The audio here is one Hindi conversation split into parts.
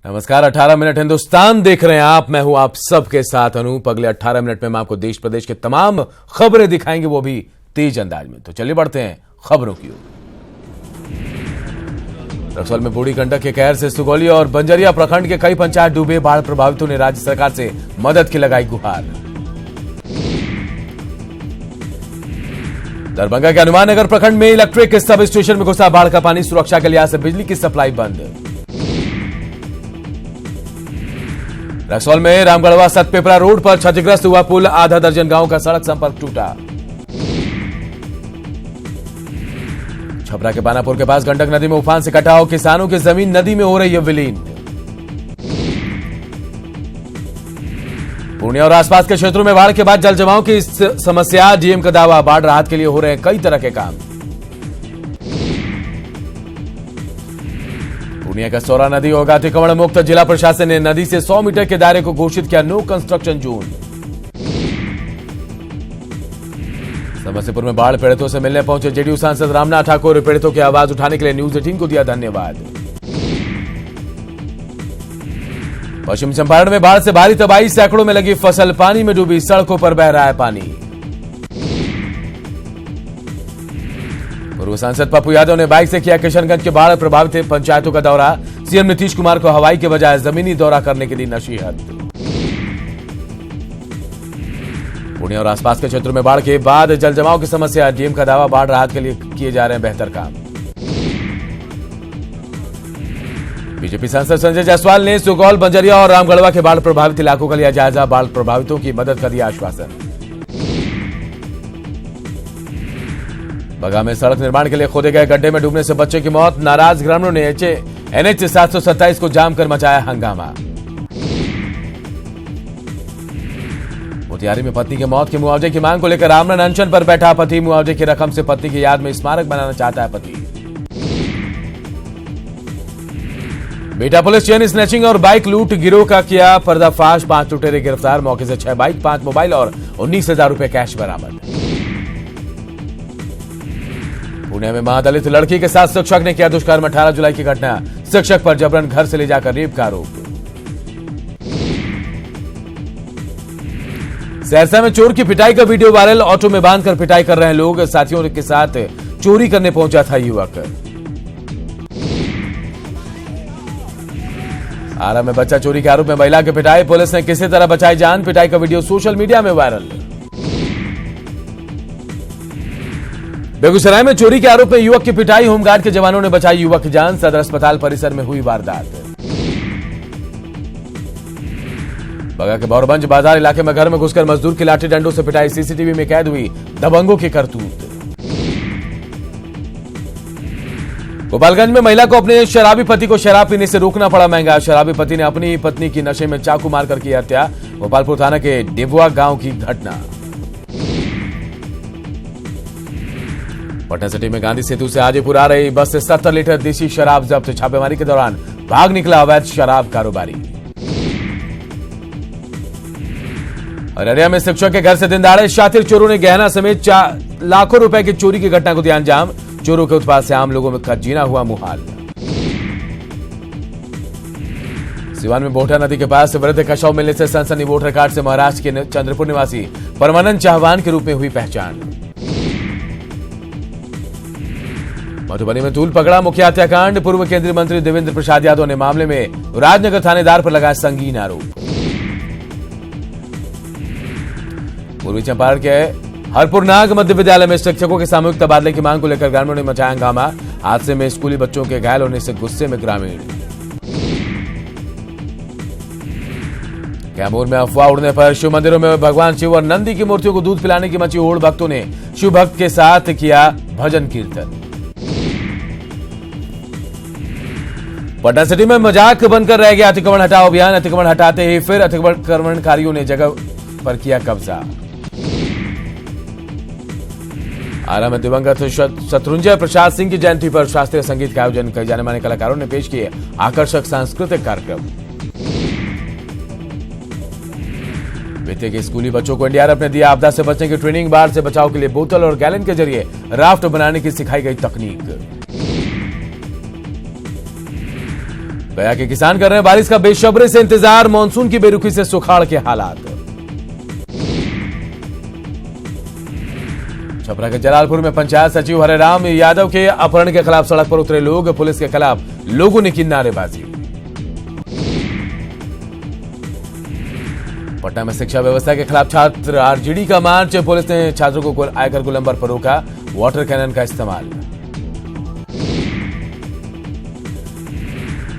नमस्कार, 18 मिनट हिंदुस्तान देख रहे हैं आप। मैं हूं आप सबके साथ अनूप। अगले 18 मिनट में हम आपको देश प्रदेश के तमाम खबरें दिखाएंगे, वो भी तेज अंदाज में। तो चलिए बढ़ते हैं खबरों की ओर। रक्सौल में बूढ़ी गंडक के कहर से सुगौली और बंजरिया प्रखंड के कई पंचायत डूबे। बाढ़ प्रभावितों ने राज्य सरकार से मदद की लगाई गुहार। दरभंगा के हनुमान नगर प्रखंड में इलेक्ट्रिक सब स्टेशन में घुसा बाढ़ का पानी। सुरक्षा के लिहाज से बिजली की सप्लाई बंद। रक्सौल में रामगढ़वा सतपेपरा रोड पर क्षतिग्रस्त हुआ पुल। आधा दर्जन गांव का सड़क संपर्क टूटा। छपरा के पानापुर के पास गंडक नदी में उफान से कटाव। किसानों की जमीन नदी में हो रही है विलीन। पूर्णिया और आसपास के क्षेत्रों में बाढ़ के बाद जल जमाव की समस्या। डीएम का दावा, बाढ़ राहत के लिए हो रहे हैं कई तरह के काम। पूर्णिया का सौरा नदी होगा अतिक्रमण मुक्त। जिला प्रशासन ने नदी से 100 मीटर के दायरे को घोषित किया नो कंस्ट्रक्शन जोन। समस्तीपुर में बाढ़ पीड़ितों से मिलने पहुंचे जेडीयू सांसद रामनाथ ठाकुर। पीड़ितों की आवाज उठाने के लिए न्यूज 18 को दिया धन्यवाद। पश्चिम चंपारण में बाढ़ से भारी तबाही। सैकड़ों में लगी फसल पानी में डूबी। सड़कों पर बह रहा है पानी। पूर्व सांसद पप्पू यादव ने बाइक से किया किशनगंज के बाढ़ प्रभावित पंचायतों का दौरा। सीएम नीतीश कुमार को हवाई के बजाय जमीनी दौरा करने की दी नसीहत। पुणे और आसपास के क्षेत्रों में बाढ़ के बाद जल जमाव की समस्या। डीएम का दावा, बाढ़ राहत के लिए किए जा रहे हैं बेहतर काम। बीजेपी सांसद संजय जायसवाल ने सुगौल, बंजरिया और रामगढ़वा के बाढ़ प्रभावित इलाकों का लिया जायजा। बाढ़ प्रभावितों की मदद का दिया आश्वासन। बगा में सड़क निर्माण के लिए खोदे गए गड्ढे में डूबने से बच्चे की मौत। नाराज ग्रामीणों ने एनएच 727 को जाम कर मचाया हंगामा। मोतिहारी में पत्नी की मौत के मुआवजे की मांग को लेकर आमरण अनशन पर बैठा पति। मुआवजे की रकम से पत्नी की याद में स्मारक बनाना चाहता है पति। बेटा पुलिस चेन स्नैचिंग और बाइक लूट गिरोह का किया पर्दाफाश। 5 लुटेरे गिरफ्तार। मौके से 6 बाइक, 5 मोबाइल और 19,000 रुपए कैश बरामद। पुणे में महादलित लड़की के साथ शिक्षक ने किया दुष्कर्म। 18 जुलाई की घटना। शिक्षक पर जबरन घर से ले जाकर रेप का आरोप। सहरसा में चोर की पिटाई का वीडियो वायरल। ऑटो में बांधकर पिटाई कर रहे हैं लोग। साथियों के साथ चोरी करने पहुंचा था युवक। आरा में बच्चा चोरी के आरोप में महिला की पिटाई। पुलिस ने किसी तरह बचाई जान। पिटाई का वीडियो सोशल मीडिया में वायरल। बेगूसराय में चोरी के आरोप में युवक की पिटाई। होमगार्ड के जवानों ने बचाई युवक की जान। सदर अस्पताल परिसर में हुई वारदात। बगा के बौरबंज बाजार इलाके में घर में घुसकर मजदूर की लाठी डंडों से पिटाई। सीसीटीवी में कैद हुई दबंगों की करतूत। गोपालगंज में महिला को अपने शराबी पति को शराब पीने से रोकना पड़ा महंगा। शराबी पति ने अपनी पत्नी की नशे में चाकू मारकर की हत्या। गोपालपुर थाना के डेबुआ गांव की घटना। पटना सिटी में गांधी सेतु से हाजीपुर आ रही बस से 70 लीटर देसी शराब जब्त। छापेमारी के दौरान भाग निकला अवैध शराब कारोबारी। अररिया में शिक्षक के घर से दिन दहाड़े शातिर चोरों ने गहना समेत लाखों रुपए की चोरी की घटना को दिया अंजाम। चोरों के उत्पात से आम लोगों का जीना हुआ मुहाल। सिवान में बोठा नदी के पास वृद्ध का शव मिलने से सनसनी। वोटर कार्ड से महाराष्ट्र के चंद्रपुर निवासी परमानंद चाहवान के रूप में हुई पहचान। मधुबनी में तूल पकड़ा मुख्य हत्याकांड। पूर्व केंद्रीय मंत्री देवेंद्र प्रसाद यादव ने मामले में राजनगर थानेदार पर लगाया संगीन आरोप। पूर्वी चंपारण के हरपुरनाग मध्य विद्यालय में शिक्षकों के सामूहिक तबादले की मांग को लेकर ग्रामीणों ने मचाया हंगामा। हादसे में स्कूली बच्चों के घायल होने से गुस्से में ग्रामीण। कैमूर में अफवाह उड़ने पर शिव मंदिरों में भगवान शिव और नंदी की मूर्तियों को दूध पिलाने की मची होड़। भक्तों ने शिव भक्त के साथ किया भजन कीर्तन। पटना सिटी में मजाक बनकर रह गया अतिक्रमण हटाओ अभियान। अतिक्रमण हटाते ही फिर अतिक्रमणकारियों ने जगह पर किया कब्जा। आरा में दिवंगत शत्रुंजय प्रसाद सिंह की जयंती पर शास्त्रीय संगीत का आयोजन। कई जाने माने कलाकारों ने पेश किए आकर्षक सांस्कृतिक कार्यक्रम। बीते के स्कूली बच्चों को एनडीआरएफ ने दिया आपदा से बचने की ट्रेनिंग। बाढ़ से बचाव के लिए बोतल और गैलन के जरिए राफ्ट बनाने की सिखाई गई तकनीक। गया के किसान कर रहे हैं बारिश का बेसब्री से इंतजार, मानसून की बेरुखी से सुखाड़ के हालात। छपरा के जलालपुर में पंचायत सचिव हरेराम यादव के अपहरण के खिलाफ सड़क पर उतरे लोग, पुलिस के खिलाफ लोगों ने की नारेबाजी। पटना में शिक्षा व्यवस्था के खिलाफ छात्र आरजेडी का मार्च, पुलिस ने छात्रों को आयकर गोलंबर पर रोका, वाटर कैनन का इस्तेमाल।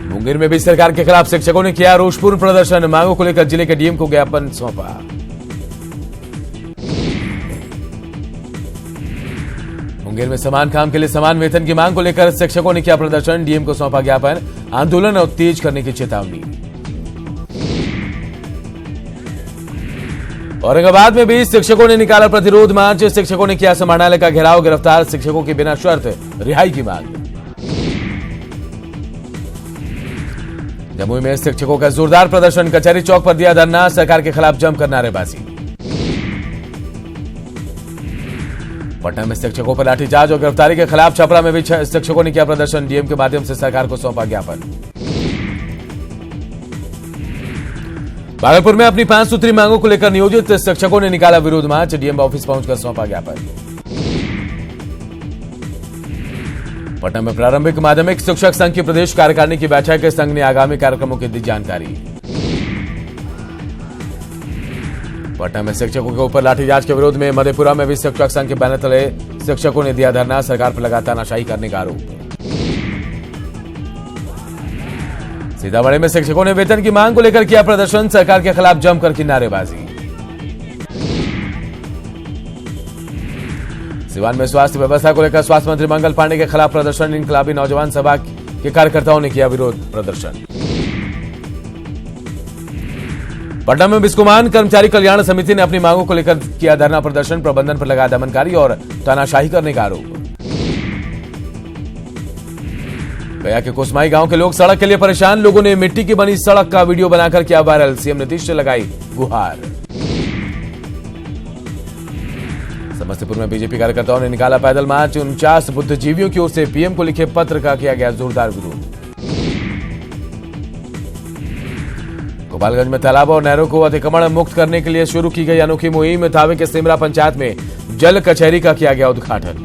मुंगेर में भी सरकार के खिलाफ शिक्षकों ने किया रोषपूर्ण प्रदर्शन, मांगों को लेकर जिले के डीएम को ज्ञापन सौंपा। मुंगेर में समान काम के लिए समान वेतन की मांग को लेकर शिक्षकों ने किया प्रदर्शन, डीएम को सौंपा ज्ञापन, आंदोलन और तेज करने की चेतावनी। औरंगाबाद में भी शिक्षकों ने निकाला प्रतिरोध मार्च, शिक्षकों ने किया समाहरणालय का घेराव, गिरफ्तार शिक्षकों की बिना शर्त रिहाई की मांग। जमुई में शिक्षकों का जोरदार प्रदर्शन, कचहरी चौक पर दिया धरना, सरकार के खिलाफ जमकर नारेबाजी। पटना में शिक्षकों पर लाठीचार्ज और गिरफ्तारी के खिलाफ छपरा में भी शिक्षकों ने किया प्रदर्शन, डीएम के माध्यम से सरकार को सौंपा ज्ञापन। भागलपुर में अपनी 5 सूत्री मांगों को लेकर नियोजित शिक्षकों ने निकाला विरोध मार्च, डीएम ऑफिस पहुंचकर सौंपा ज्ञापन। पटना में प्रारंभिक माध्यमिक शिक्षक संघ की प्रदेश कार्यकारिणी की बैठक, संघ ने आगामी कार्यक्रमों की दी जानकारी। पटना में शिक्षकों के ऊपर लाठीचार्ज के विरोध में मधेपुरा में भी शिक्षक संघ के बैनर तले शिक्षकों ने दिया धरना, सरकार पर लगा तानाशाही करने का आरोप। सीतामढ़ी में शिक्षकों ने वेतन की मांग को लेकर किया प्रदर्शन, सरकार के खिलाफ जमकर की नारेबाजी। सिवान में स्वास्थ्य व्यवस्था को लेकर स्वास्थ्य मंत्री मंगल पांडे के खिलाफ प्रदर्शन, इनकलाबी नौजवान सभा के कार्यकर्ताओं ने किया विरोध प्रदर्शन। पटना में बिस्कोमान कर्मचारी कल्याण समिति ने अपनी मांगों को लेकर किया धरना प्रदर्शन, प्रबंधन पर लगा दमनकारी और तानाशाही करने का आरोप। गया के कोसमाई गांव के लोग सड़क के लिए परेशान, लोगों ने मिट्टी की बनी सड़क का वीडियो बनाकर किया वायरल, सीएम नीतीश से लगाई गुहार। समस्तीपुर में बीजेपी कार्यकर्ताओं ने निकाला पैदल मार्च, 49 बुद्धिजीवियों की ओर से पीएम को लिखे पत्र का किया गया जोरदार विरोध। गोपालगंज में तालाबों और नहरों को अतिक्रमण मुक्त करने के लिए शुरू की गई अनोखी मुहिम, थावे के सिमरा पंचायत में जल कचहरी का किया गया उद्घाटन।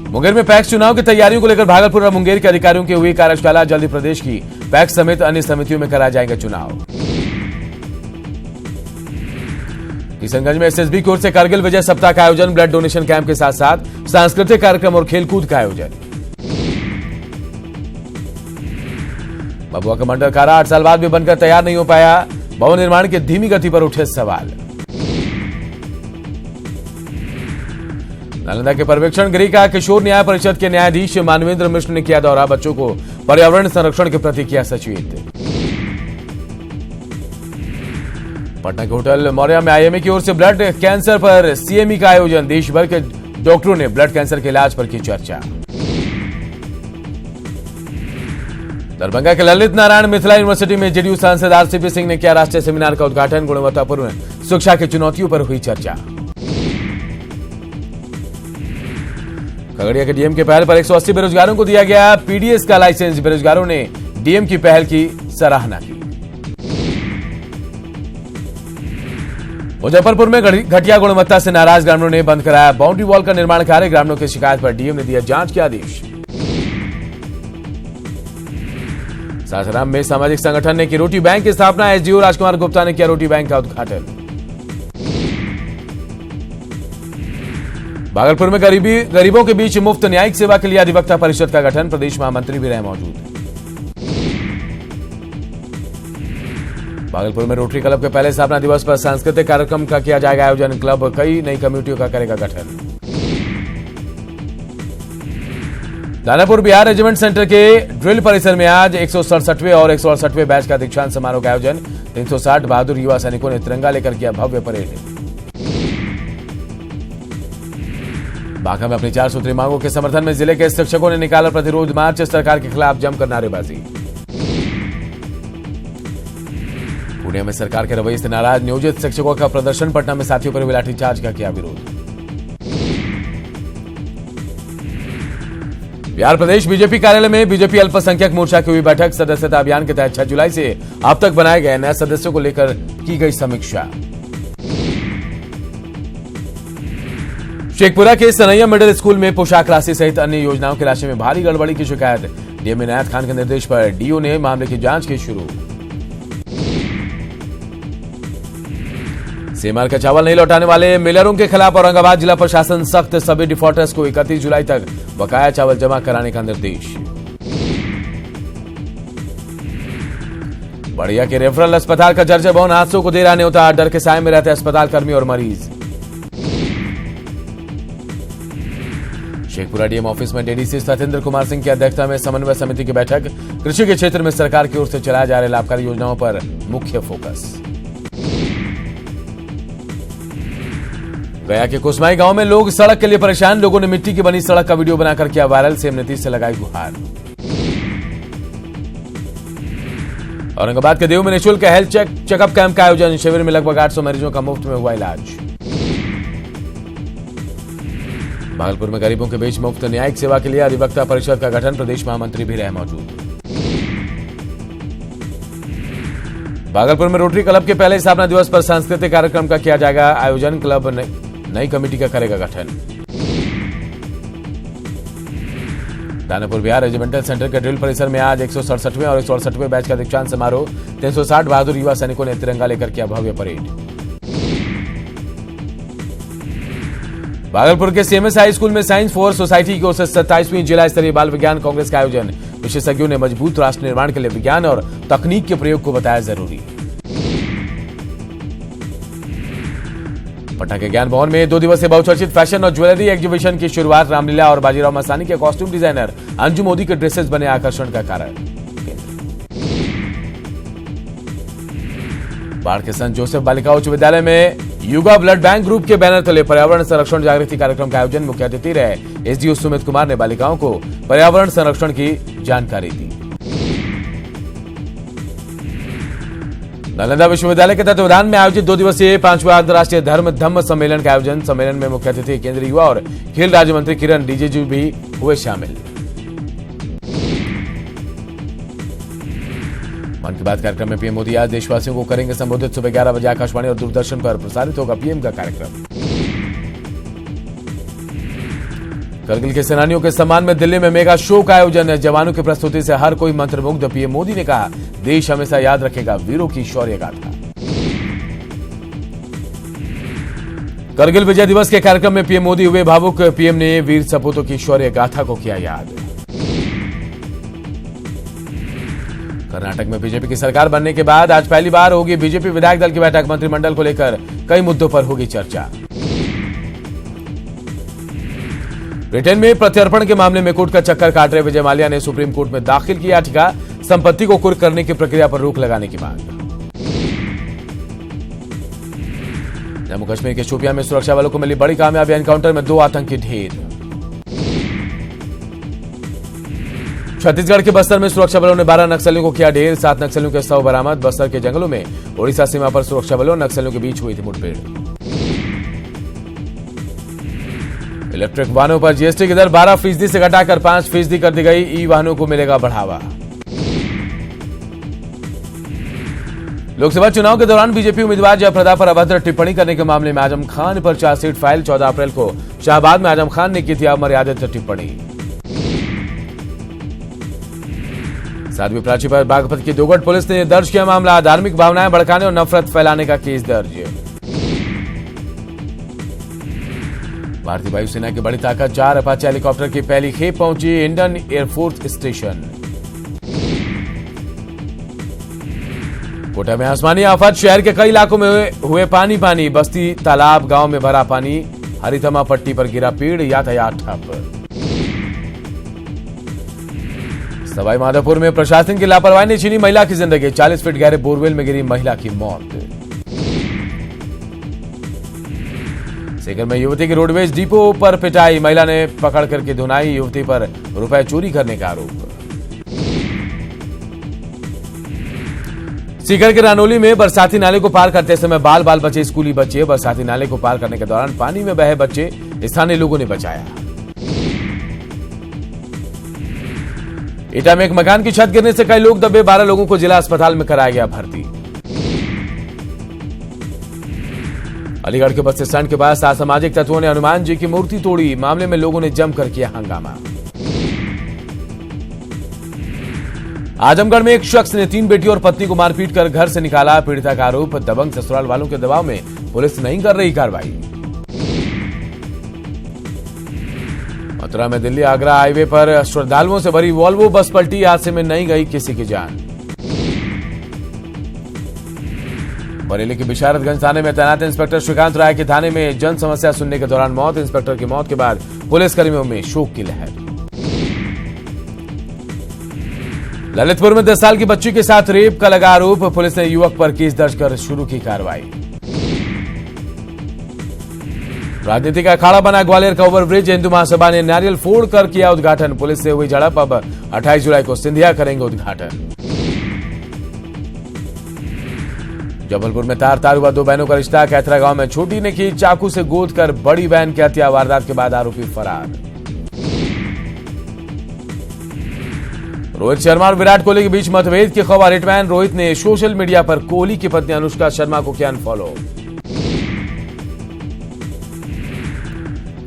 मुंगेर में पैक्स चुनाव की तैयारियों को लेकर भागलपुर और मुंगेर के अधिकारियों की हुई कार्यशाला, जल्दी प्रदेश की पैक्स समेत अन्य समितियों में कराए जाएंगे चुनाव। किशनगंज में एसएसबी की ओर से कारगिल विजय सप्ताह का आयोजन, ब्लड डोनेशन कैंप के साथ साथ सांस्कृतिक कार्यक्रम और खेलकूद का आयोजन। भभुआ का मंडल कारा 8 साल बाद भी बनकर तैयार नहीं हो पाया, भवन निर्माण की धीमी गति पर उठे सवाल। नालंदा के पर्यवेक्षण गृह का किशोर न्याय परिषद के न्यायाधीश मानवेंद्र मिश्र ने किया दौरा, बच्चों को पर्यावरण संरक्षण के प्रति किया सचेत। पटना के होटल मौर्या में आईएमए की ओर से ब्लड कैंसर पर सीएमई का आयोजन, देश भर के डॉक्टरों ने ब्लड कैंसर के इलाज पर की चर्चा। दरभंगा के ललित नारायण मिथिला यूनिवर्सिटी में जेडीयू सांसद आरसीपी सिंह ने किया राष्ट्रीय सेमिनार का उद्घाटन, गुणवत्तापूर्ण शिक्षा की चुनौतियों पर हुई चर्चा। खगड़िया के डीएम की पहल पर 180 बेरोजगारों को दिया गया पीडीएस का लाइसेंस, बेरोजगारों ने डीएम की पहल की सराहना की। मुजफ्फरपुर में घटिया गुणवत्ता से नाराज ग्रामीणों ने बंद कराया बाउंड्री वॉल का निर्माण कार्य, ग्रामीणों की शिकायत पर डीएम ने दिया जांच के आदेश। सासाराम में सामाजिक संगठन ने की रोटी बैंक की स्थापना, एसडीओ राजकुमार गुप्ता ने किया रोटी बैंक का उद्घाटन। भागलपुर में गरीबों के बीच मुफ्त न्यायिक सेवा के लिए अधिवक्ता परिषद का गठन, प्रदेश महामंत्री भी रहे मौजूद। भागलपुर में रोटरी क्लब के पहले स्थापना दिवस पर सांस्कृतिक कार्यक्रम का किया जाएगा आयोजन, क्लब कई नई कम्युनिटियों का करेगा गठन। दानापुर बिहार रेजिमेंट सेंटर के ड्रिल परिसर में आज 167वें और 168वें बैच का दीक्षांत समारोह का आयोजन, 360 बहादुर युवा सैनिकों ने तिरंगा लेकर किया भव्य परेड। बांका में अपनी 4 सूत्री मांगों के समर्थन में जिले के शिक्षकों ने निकाला प्रतिरोध मार्च, सरकार के खिलाफ जमकर नारेबाजी। पुणे में सरकार के रवैये से नाराज नियोजित शिक्षकों का प्रदर्शन, पटना में साथियों पर लाठीचार्ज का किया विरोध। बिहार प्रदेश बीजेपी कार्यालय में बीजेपी अल्पसंख्यक मोर्चा की हुई बैठक। सदस्यता अभियान के तहत 6 जुलाई से अब तक बनाए गए नए सदस्यों को लेकर की गई समीक्षा। शेखपुरा के सनैया मिडिल स्कूल में पोशाक राशि सहित अन्य योजनाओं की राशि में भारी गड़बड़ी की शिकायत। डीएम इनायत खान के निर्देश पर डीओ ने मामले की जांच की शुरू। सीमार का चावल नहीं लौटाने वाले मिलरों के खिलाफ औरंगाबाद जिला प्रशासन सख्त। सभी डिफॉल्टर्स को 31 जुलाई तक बकाया चावल जमा कराने का निर्देश। बढ़िया के रेफरल अस्पताल का जर्जर भवन हादसों को दे रहा न्योता। डर के साए में रहते अस्पताल कर्मी और मरीज। शेखपुरा डीएम ऑफिस में डीडीसी सत्येंद्र कुमार सिंह की अध्यक्षता में समन्वय समिति की बैठक। कृषि के क्षेत्र में सरकार की ओर से चलाए जा रहे लाभकारी योजनाओं पर मुख्य फोकस। गया के कुसमाई गांव में लोग सड़क के लिए परेशान। लोगों ने मिट्टी की बनी सड़क का वीडियो बनाकर किया वायरल। सीएम नीतीश से लगाई गुहार। औरंगाबाद के देव में निःशुल्क हेल्थ चेकअप कैंप का आयोजन। शिविर में लगभग 800 मरीजों का मुफ्त में हुआ इलाज। भागलपुर में गरीबों के बीच मुफ्त न्यायिक सेवा के लिए अधिवक्ता परिषद का गठन। प्रदेश महामंत्री भी रहे मौजूद। भागलपुर में रोटरी क्लब के पहले स्थापना दिवस पर सांस्कृतिक कार्यक्रम का किया जाएगा आयोजन। क्लब नई कमेटी का करेगा गठन। दानापुर बिहार रेजिमेंटल सेंटर के ड्रिल परिसर में आज 167वें और 168वें बैच का दीक्षांत समारोह। 360 बहादुर युवा सैनिकों ने तिरंगा लेकर किया भव्य परेड। भागलपुर के सीएमएस हाई स्कूल में साइंस फॉर सोसाइटी की ओर से 27वीं जिला स्तरीय बाल विज्ञान कांग्रेस का आयोजन। विशेषज्ञों ने मजबूत राष्ट्र निर्माण के लिए विज्ञान और तकनीक के प्रयोग को बताया जरूरी। पटना के ज्ञान भवन में 2 दिवसीय बहुचर्चित फैशन और ज्वेलरी एग्जीबिशन की शुरुआत। रामलीला और बाजीराव मस्तानी के कॉस्ट्यूम डिजाइनर अंजू मोदी के ड्रेसेस बने आकर्षण का कारण। बाढ़ के संत जोसेफ बालिका उच्च विद्यालय में युगा ब्लड बैंक ग्रुप के बैनर तले पर्यावरण संरक्षण जागृति कार्यक्रम का आयोजन। मुख्य अतिथि रहे एसडीओ सुमित कुमार ने बालिकाओं को पर्यावरण संरक्षण की जानकारी दी। नालंदा विश्वविद्यालय के तत्वावधान में आयोजित 2 दिवसीय 5वां अंतर्राष्ट्रीय धम्म सम्मेलन का आयोजन। सम्मेलन में मुख्य अतिथि केंद्रीय युवा और खेल राज्य मंत्री किरण रिजिजू भी हुए शामिल। मन की बात कार्यक्रम में पीएम मोदी आज देशवासियों को करेंगे संबोधित। सुबह 11 बजे आकाशवाणी और दूरदर्शन पर प्रसारित होगा पीएम का कार्यक्रम। करगिल के सेनानियों के सम्मान में दिल्ली में मेगा शो का आयोजन। जवानों की प्रस्तुति से हर कोई मंत्रमुग्ध। पीएम मोदी ने कहा, देश हमेशा याद रखेगा वीरों की शौर्य गाथा। करगिल विजय दिवस के कार्यक्रम में पीएम मोदी हुए भावुक। पीएम ने वीर सपूतों की शौर्य गाथा को किया याद। कर्नाटक में बीजेपी की सरकार बनने के बाद आज पहली बार होगी बीजेपी विधायक दल की बैठक। मंत्रिमंडल को लेकर कई मुद्दों पर होगी चर्चा। ब्रिटेन में प्रत्यर्पण के मामले में कोर्ट का चक्कर काट रहे विजय माल्या ने सुप्रीम कोर्ट में दाखिल की याचिका। संपत्ति को कुर्क करने की प्रक्रिया पर रोक लगाने की मांग। जम्मू कश्मीर के शोपियां में सुरक्षा बलों को मिली बड़ी कामयाबी। एनकाउंटर में 2 आतंकी ढेर। छत्तीसगढ़ के बस्तर में सुरक्षा बलों ने 12 नक्सलियों को किया ढेर। 7 नक्सलियों के शव बरामद। बस्तर के जंगलों में ओडिशा सीमा पर सुरक्षा बलों और नक्सलियों के बीच हुई थी मुठभेड़। इलेक्ट्रिक वाहनों पर जीएसटी की दर 12% से घटाकर 5% कर दी गई। ई वाहनों को मिलेगा बढ़ावा। लोकसभा चुनाव के दौरान बीजेपी उम्मीदवार जयप्रदा पर अभद्र टिप्पणी करने के मामले में आजम खान पर चार्जशीट फाइल। 14 अप्रैल को शाहबाद में आजम खान ने की थी अमर्यादित टिप्पणी। साध्वी प्राची पर बागपत की दोगट पुलिस ने दर्ज किया मामला। धार्मिक भावनाएं भड़काने और नफरत फैलाने का केस दर्ज। भारतीय वायुसेना की बड़ी ताकत। 4 अपाचे हेलीकॉप्टर की पहली खेप पहुंची इंडियन एयरफोर्स स्टेशन। कोटा में आसमानी आफत। शहर के कई इलाकों में हुए पानी। बस्ती तालाब गांव में भरा पानी। हरितमा पट्टी पर गिरा पेड़। यातायात ठप। सवाई माधोपुर में प्रशासन की लापरवाही ने छीनी महिला की जिंदगी। 40 फीट गहरे बोरवेल में गिरी महिला की मौत। सीकर में युवती की रोडवेज डिपो पर पिटाई। महिला ने पकड़ करके धुनाई। युवती पर रुपए चोरी करने का आरोप। सीकर के रानोली में बरसाती नाले को पार करते समय बाल बचे स्कूली बच्चे। बरसाती नाले को पार करने के दौरान पानी में बहे बच्चे स्थानीय लोगों ने बचाया। एटा में एक मकान की छत गिरने से कई लोग दबे, 12 लोगों को जिला अस्पताल में कराया गया भर्ती। अलीगढ़ के बस स्टैंड के पास असामाजिक तत्वों ने हनुमान जी की मूर्ति तोड़ी, मामले में लोगों ने जमकर किया हंगामा। आजमगढ़ में एक शख्स ने 3 बेटी और पत्नी को मारपीट कर घर से निकाला, पीड़िता का आरोप दबंग ससुराल वालों के दबाव में पुलिस नहीं कर रही कार्रवाई। मथुरा में दिल्ली आगरा हाईवे पर श्रद्धालुओं से भरी वॉल्वो बस पलटी, हादसे में नहीं गई किसी की जान। बरेली के बिशारतगंज थाने में तैनात इंस्पेक्टर श्रीकांत राय के थाने में जन समस्या सुनने के दौरान मौत, इंस्पेक्टर की मौत के बाद पुलिसकर्मियों में शोक की लहर। ललितपुर में 10 साल की बच्ची के साथ रेप का लगा आरोप, पुलिस ने युवक पर केस दर्ज कर शुरू की कार्रवाई। राजनीति का अखाड़ा बना ग्वालियर का ओवरब्रिज, हिंदू महासभा ने नारियल फोड़कर किया उद्घाटन, पुलिस से हुई झड़प, अब 28 जुलाई को सिंधिया करेंगे उद्घाटन। जबलपुर में तार हुआ 2 बहनों का रिश्ता, कैथरा गांव में छोटी ने की चाकू से गोद कर बड़ी बहन की हत्या, वारदात के बाद आरोपी फरार। रोहित शर्मा और विराट कोहली के बीच मतभेद की खबर, हिटमैन रोहित ने सोशल मीडिया पर कोहली की पत्नी अनुष्का शर्मा को किया अनफॉलो।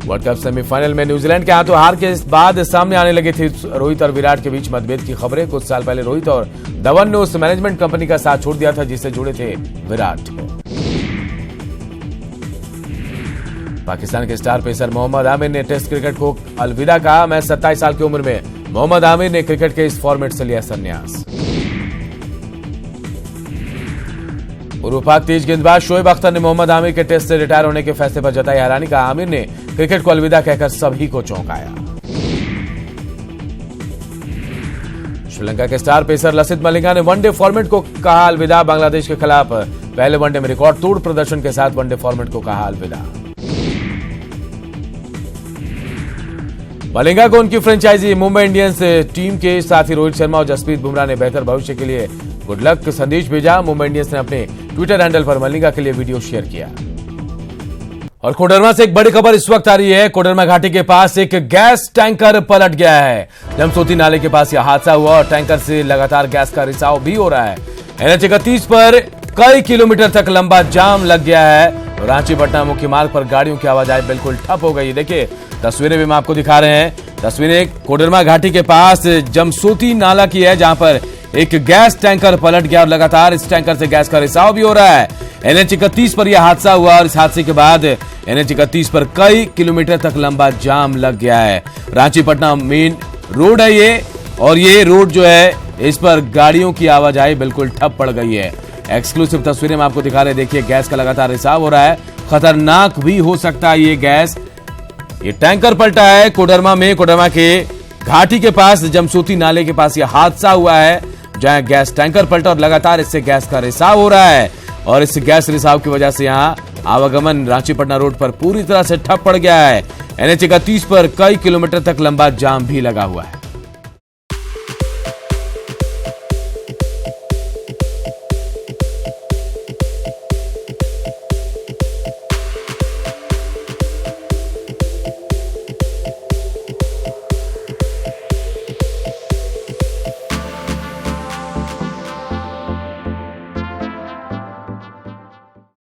वर्ल्ड कप सेमीफाइनल में न्यूजीलैंड के हाथों हार के बाद सामने आने लगे थे रोहित और विराट के बीच मतभेद की खबरें। कुछ साल पहले रोहित और धवन ने उस मैनेजमेंट कंपनी का साथ छोड़ दिया था जिससे जुड़े थे विराट। पाकिस्तान के स्टार पेसर मोहम्मद आमिर ने टेस्ट क्रिकेट को अलविदा कहा, मैं 27 साल की उम्र में मोहम्मद आमिर ने क्रिकेट के इस फॉर्मेट से लिया संन्यास। पूर्व पाक तेज गेंदबाज शोएब अख्तर ने मोहम्मद आमिर के टेस्ट से रिटायर होने के फैसले पर जताई हैरानी, कहा आमिर ने क्रिकेट को अलविदा कहकर सभी को चौंकाया। श्रीलंका के स्टार पेसर लसिथ मलिंगा ने वनडे फॉर्मेट को कहा अलविदा, बांग्लादेश के खिलाफ पहले वनडे में रिकॉर्ड तोड़ प्रदर्शन के साथ वनडे फॉर्मेट को कहा अलविदा। मलिंगा को उनकी फ्रेंचाइजी मुंबई इंडियंस टीम के साथ ही रोहित शर्मा और जसप्रीत बुमराह ने बेहतर भविष्य के लिए गुड लक संदेश भेजा। मुंबई इंडियंस ने अपने ट्विटर हैंडल पर मलिंगा के लिए वीडियो शेयर किया। और कोडरमा से एक बड़ी खबर इस वक्त आ रही है। कोडरमा घाटी के पास एक गैस टैंकर पलट गया है। जमसोती नाले के पास यह हादसा हुआ और टैंकर से लगातार गैस का रिसाव भी हो रहा है। NH 31 पर कई किलोमीटर तक लंबा जाम लग गया है। रांची पटना मुख्य मार्ग पर गाड़ियों की आवाजाही बिल्कुल ठप हो गई। देखिए तस्वीरें भी हम आपको दिखा रहे हैं। तस्वीरें कोडरमा घाटी के पास जमसोती नाला की है, जहां पर एक गैस टैंकर पलट गया और लगातार इस टैंकर से गैस का रिसाव भी हो रहा है। NH 31 पर यह हादसा हुआ और इस हादसे के बाद NH 31 पर कई किलोमीटर तक लंबा जाम लग गया है। रांची पटना मेन रोड है ये, और ये रोड जो है इस पर गाड़ियों की आवाजाही बिल्कुल ठप पड़ गई है। एक्सक्लूसिव तस्वीरें हम आपको दिखा रहे हैं। देखिए गैस का लगातार रिसाव हो रहा है, खतरनाक भी हो सकता है ये गैस। ये टैंकर पलटा है कोडरमा में, कोडरमा के घाटी के पास जमसोती नाले के पास यह हादसा हुआ है, जहां गैस टैंकर पलटा और लगातार इससे गैस का रिसाव हो रहा है। और इस गैस रिसाव की वजह से यहां आवागमन रांची पटना रोड पर पूरी तरह से ठप पड़ गया है। NH 31 पर कई किलोमीटर तक लंबा जाम भी लगा हुआ है।